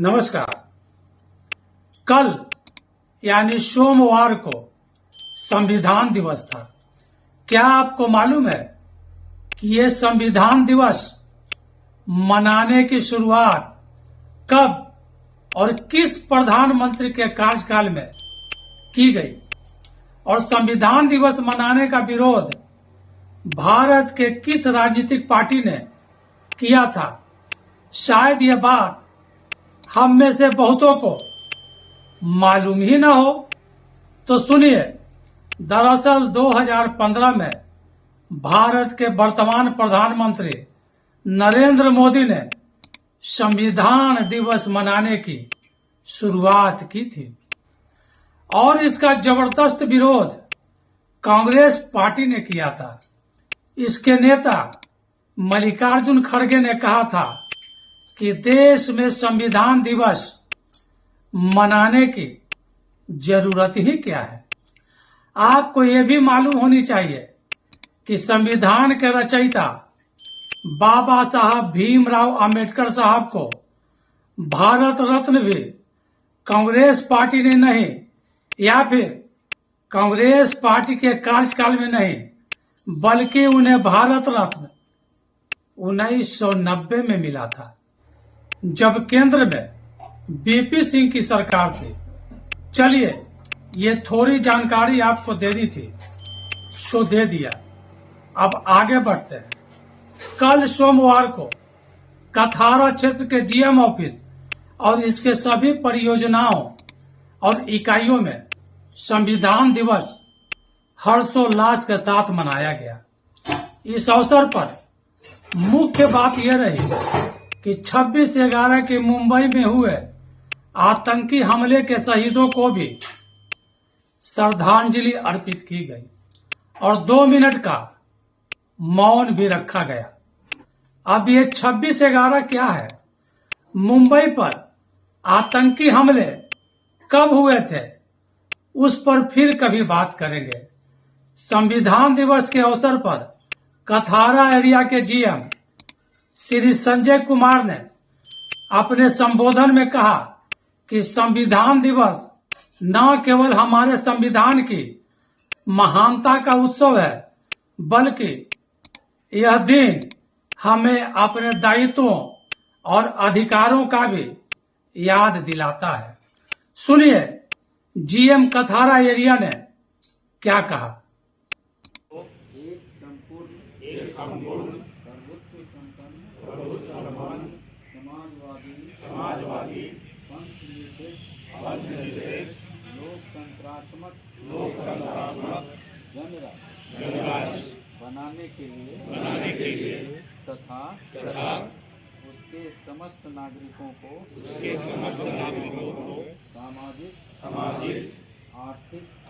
नमस्कार। कल यानी सोमवार को संविधान दिवस था। क्या आपको मालूम है कि ये संविधान दिवस मनाने की शुरुआत कब और किस प्रधानमंत्री के कार्यकाल में की गई? और संविधान दिवस मनाने का विरोध भारत के किस राजनीतिक पार्टी ने किया था? शायद यह बात हम में से बहुतों को मालूम ही न हो। तो सुनिए, दरअसल 2015 में भारत के वर्तमान प्रधानमंत्री नरेंद्र मोदी ने संविधान दिवस मनाने की शुरुआत की थी और इसका जबरदस्त विरोध कांग्रेस पार्टी ने किया था। इसके नेता मल्लिकार्जुन खड़गे ने कहा था कि देश में संविधान दिवस मनाने की जरूरत ही क्या है। आपको यह भी मालूम होनी चाहिए कि संविधान के रचयिता बाबा साहब भीमराव अंबेडकर साहब को भारत रत्न भी कांग्रेस पार्टी ने नहीं, या फिर कांग्रेस पार्टी के कार्यकाल में नहीं, बल्कि उन्हें भारत रत्न 1990 में मिला था, जब केंद्र में बीपी सिंह की सरकार थी। चलिए, ये थोड़ी जानकारी आपको देनी थी, सो दे दिया। अब आगे बढ़ते हैं। कल सोमवार को कथारा क्षेत्र के जीएम ऑफिस और इसके सभी परियोजनाओं और इकाइयों में संविधान दिवस हर्षोल्लास के साथ मनाया गया। इस अवसर पर मुख्य बात यह रही कि 26/11 के मुंबई में हुए आतंकी हमले के शहीदों को भी श्रद्धांजलि अर्पित की गई और 2 मिनट का मौन भी रखा गया। अब ये 26/11 क्या है? मुंबई पर आतंकी हमले कब हुए थे, उस पर फिर कभी बात करेंगे। संविधान दिवस के अवसर पर कथारा एरिया के जीएम श्री संजय कुमार ने अपने संबोधन में कहा कि संविधान दिवस न केवल हमारे संविधान की महानता का उत्सव है, बल्कि यह दिन हमें अपने दायित्वों और अधिकारों का भी याद दिलाता है। सुनिए जीएम कथारा एरिया ने क्या कहा। एक संपूर्ण समाजवादी पंथनिरपेक्ष लोकतंत्रात्मक गणराज्य बनाने के लिए तथा उसके समस्त नागरिकों को सामाजिक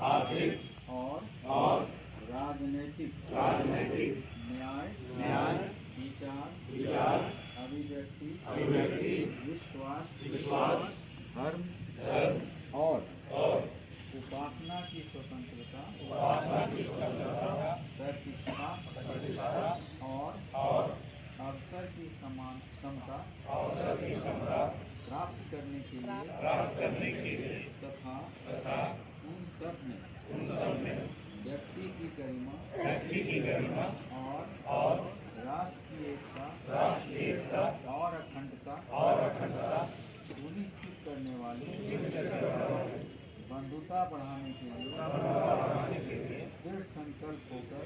आर्थिक और राजनीतिक न्याय विचार अभिव्यक्ति विश्वास धर्म और उपासना की स्वतंत्रता प्रतिष्ठा और अवसर की समान समता प्राप्त करने के लिए तथा उन सब में व्यक्ति की गरिमा और राष्ट्रीय एकता और अखंडता सुनिश्चित करने वाली बंधुता बढ़ाने के लिए दृढ़ संकल्प होकर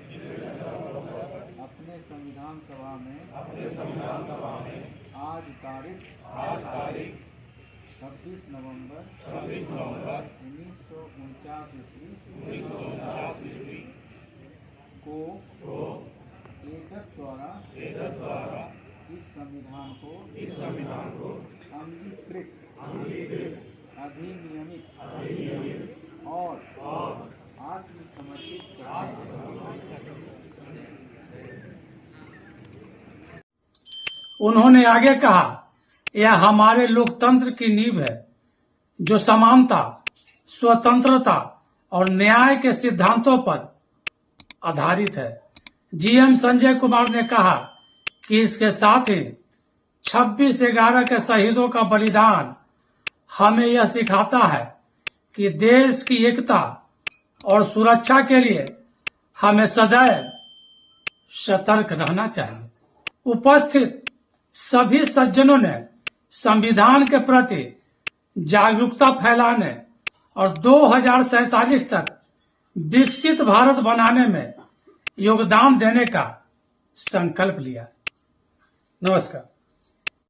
अपने संविधान सभा में आज तारीख 26 नवंबर 1949 ईस्वी को एकक द्वारा इस संविधान को अंगीकृत अधिनियमित और आत्मसमर्पित उन्होंने आगे कहा, यह हमारे लोकतंत्र की नींव है, जो समानता, स्वतंत्रता और न्याय के सिद्धांतों पर आधारित है। जीएम संजय कुमार ने कहा कि इसके साथ ही 26/11 के शहीदों का बलिदान हमें यह सिखाता है कि देश की एकता और सुरक्षा के लिए हमें सदैव सतर्क रहना चाहिए। उपस्थित सभी सज्जनों ने संविधान के प्रति जागरूकता फैलाने और 2047 तक विकसित भारत बनाने में योगदान देने का संकल्प लिया। नमस्कार।